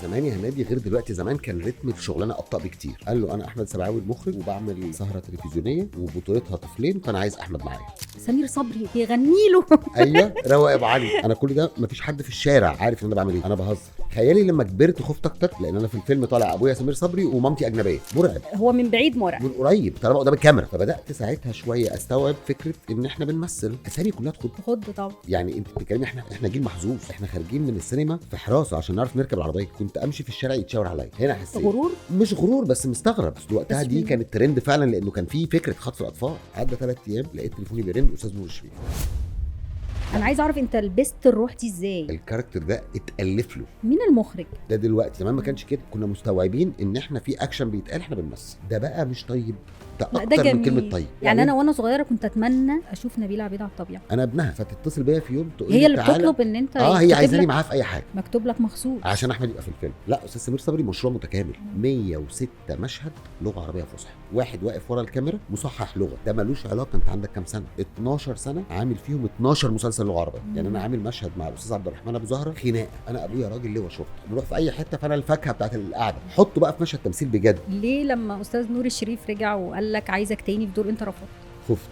زمان يا هنادي غير دلوقتي. زمان كان رتم الشغلانه ابطا بكتير. قال له انا احمد سبعاوي المخرج وبعمل سهره تلفزيونيه وبطولتها طفلين، فانا عايز احمد معايا. سمير صبري يغني له. ايوه روق يا ابو علي. انا كل ده مفيش حد في الشارع عارف ان انا بعمل ايه، انا بهزر. خيالي لما كبرت خفت اكتر، لان انا في الفيلم طالع ابويا سمير صبري ومامتي اجنبيه. مرعب. هو من بعيد مرعب، من قريب طالما قدام الكاميرا. فبدات ساعتها شويه استوعب فكره ان احنا بنمثل. اسامي كلها تخض. خد طبعا. يعني انت بتتكلمي احنا جيل محظوظ. احنا خارجين من السينما في حراسه عشان نعرف نركب العربيه. كنت امشي في الشارع يتشاور عليا. هنا حسيت غرور. مش غرور بس مستغرب. بس وقتها بس دي كانت ترند فعلا، لانه كان في فكره خطف الاطفال. عدى 3 ايام لقيت تليفوني بيرن، استاذ نور الشريف. انا عايز اعرف انت لبست الروح دي ازاي؟ الكاركتر ده اتالف له. مين المخرج ده دلوقتي. زمان ما كانش كده. كنا مستوعبين ان احنا في اكشن بيتقال احنا بنمثل. ده بقى مش طيب، ده لا اكتر ده جميل. من كلمه طيب. يعني انا وانا صغيره كنت اتمنى اشوف نبيلة عبيد على الطبيعه. انا ابنها، فتتصل بيا في يوم تقول هي لي اللي تعالى. بتطلب ان انت هي يكتب عايزاني لك- معاها في اي حاجه مكتوب لك مخصوص عشان احمد يبقى في الفيلم. لا استاذ سمير صبري مشروع متكامل. 106 مشهد لغه عربيه فصحى. واحد واقف ورا الكاميرا مصحح لغه. ده ملوش علاقه انت عندك كام سنه. 12 سنه عامل فيهم 12 مسلسل لغه عربيه. يعني انا عامل مشهد مع الاستاذ عبد الرحمن ابو زهره خناقه. انا ابويا راجل لواء شرطه، بنروح في اي حته فانا الفاكهه بتاعت القعده. حطه بقى في مشهد تمثيل بجد. ليه لما استاذ نور الشريف رجع وقال لك عايزك تاني في دور انت رفضت؟ خفت.